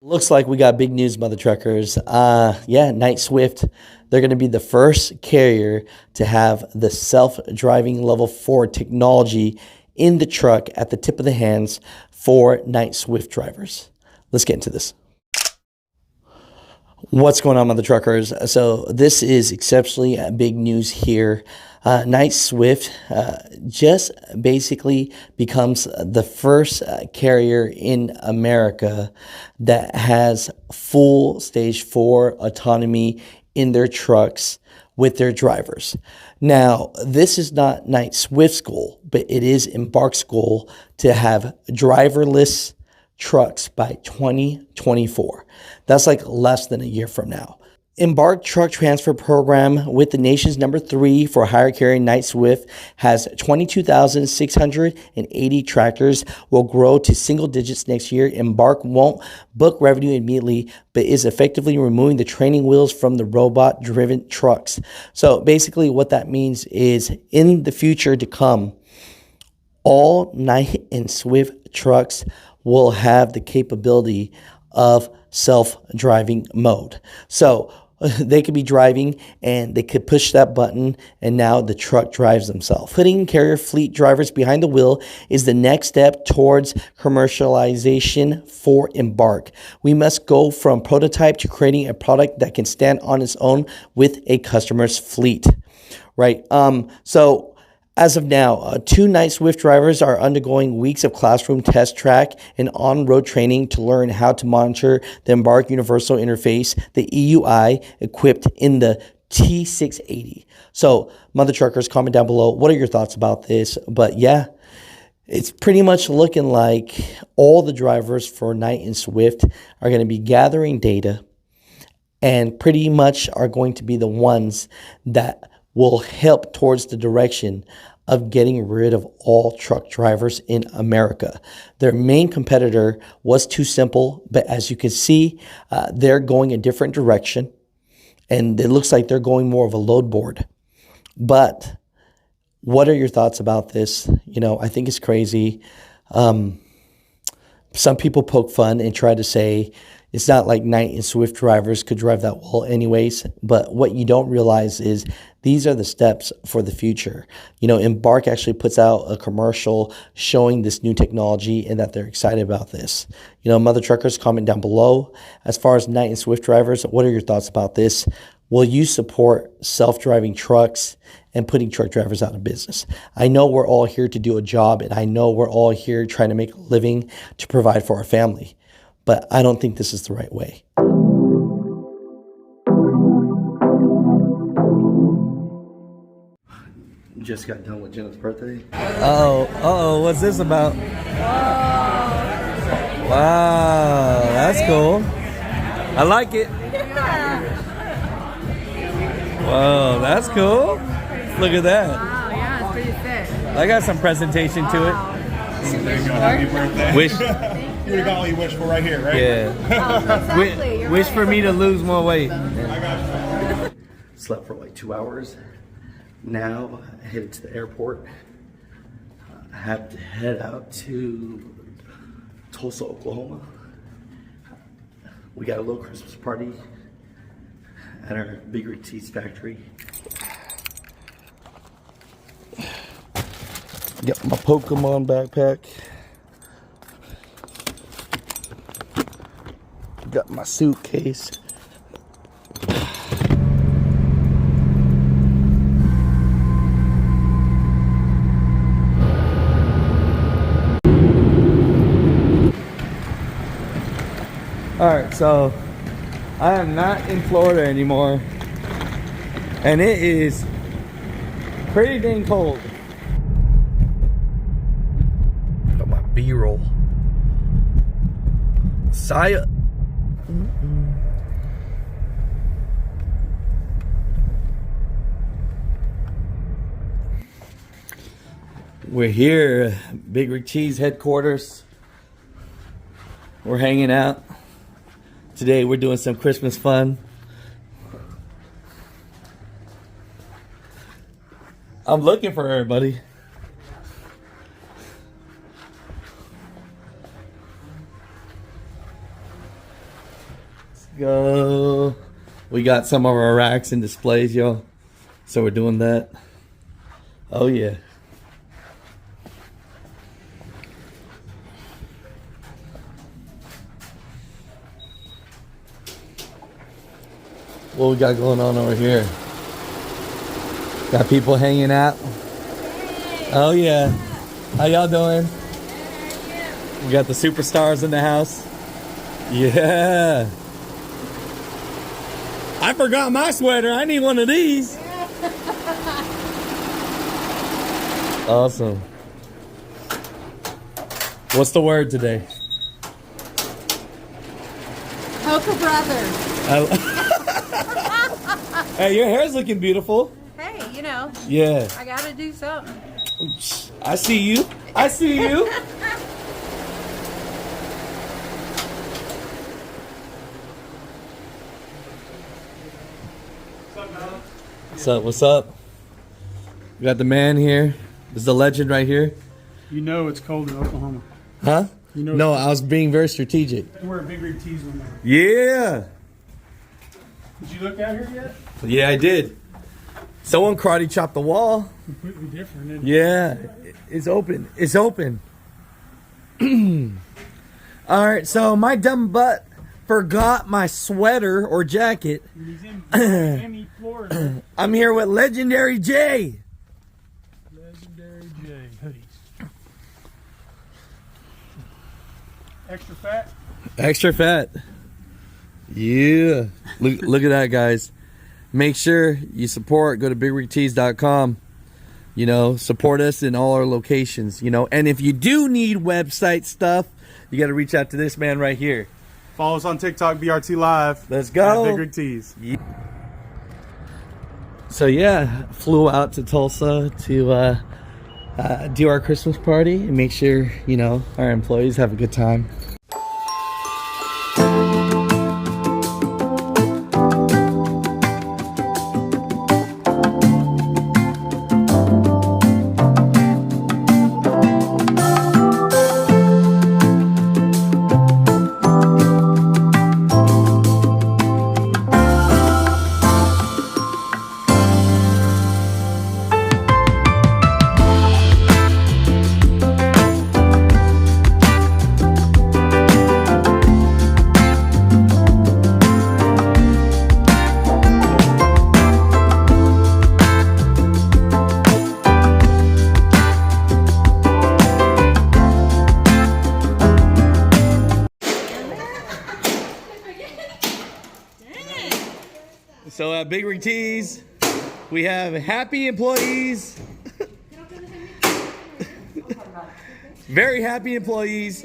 Looks like we got big news, mother truckers. Yeah, Knight-Swift, they're going to be the first carrier to have the self-driving level 4 technology in the truck at the tip of the hands for Knight-Swift drivers. Let's get into this. What's going on, mother truckers? So this is exceptionally big news here. Knight-Swift just basically becomes the first carrier in America that has full stage 4 autonomy in their trucks with their drivers. Now, this is not Knight-Swift's goal, but it is Embark's goal to have driverless trucks by 2024. That's like less than a year from now. Embark Truck Transfer Program, with the nation's number 3 for hire carrier Knight-Swift, has 22,680 tractors, will grow to single digits next year. Embark won't book revenue immediately, but is effectively removing the training wheels from the robot-driven trucks. So basically what that means is, in the future to come, all Knight and Swift trucks will have the capability of self-driving mode. So they could be driving and they could push that button and now the truck drives themselves. Putting carrier fleet drivers behind the wheel is the next step towards commercialization for Embark. We must go from prototype to creating a product that can stand on its own with a customer's fleet, right? So as of now, 2 Knight-Swift drivers are undergoing weeks of classroom test track and on-road training to learn how to monitor the Embark Universal Interface, the EUI, equipped in the T680. So, mother truckers, comment down below. What are your thoughts about this? But yeah, it's pretty much looking like all the drivers for Knight and Swift are going to be gathering data and pretty much are going to be the ones that will help towards the direction of getting rid of all truck drivers in America. Their main competitor was TuSimple, but as you can see, they're going a different direction, and it looks like they're going more of a load board. But what are your thoughts about this? You know, I think it's crazy. Some people poke fun and try to say it's not like Knight and Swift drivers could drive that well anyways, but what you don't realize is these are the steps for the future. You know, Embark actually puts out a commercial showing this new technology and that they're excited about this. You know, mother truckers, comment down below. As far as Knight and Swift drivers, what are your thoughts about this? Will you support self-driving trucks and putting truck drivers out of business? I know we're all here to do a job, and I know we're all here trying to make a living to provide for our family, but I don't think this is the right way. Just got done with Jenna's birthday. What's this about? Wow, that's cool. I like it. Whoa, that's cool. Look at that. Wow, yeah, it's pretty sick. I got some presentation to it. There you go. Happy birthday. Wish. You would have got all you wish for right here, right? Yeah. Exactly. Wish for me to lose more weight. I got you. Slept for like 2 hours. Now headed to the airport. I have to head out to Tulsa, Oklahoma. We got a little Christmas party at our Big Rig Tees factory. Got my Pokemon backpack. Got my suitcase. All right, so I am not in Florida anymore, and it is pretty dang cold. Got my B-roll. Saya. We're here, Big Rig Tees headquarters. We're hanging out. Today we're doing some Christmas fun. I'm looking for her, buddy. go. We got some of our racks and displays, y'all. So we're doing that. Oh yeah. What we got going on over here? Got people hanging out. Oh yeah. How y'all doing? We got the superstars in the house. Yeah. I forgot my sweater. I need one of these. Awesome. What's the word today? Coca Brothers. Hey, your hair's looking beautiful. Hey, you know, Yeah. I gotta do something. I see you. I see you. What's up? What's up? We got the man here. This is the legend right here. You know it's cold in Oklahoma. Huh? You know No, I was being very strategic. You wear a big rig tees on there. Yeah. Did you look out here yet? Yeah, I did. Someone karate chopped the wall. Completely different, isn't it? Yeah, it's open. It's open. All right, so my dumb butt forgot my sweater or jacket. He's in Miami, Florida. I'm here with Legendary Jay. Legendary J hoodies. Extra fat. Extra fat. Yeah. Look at that, guys. Make sure you support. Go to bigwigtees.com. You know, support us in all our locations. You know, and if you do need website stuff, you got to reach out to this man right here. Follow us on TikTok, BRT Live. Let's go. Big Rig Tees. So yeah, flew out to Tulsa to do our Christmas party and make sure, you know, our employees have a good time. So at Big Rig Tees, we have happy employees. Very happy employees.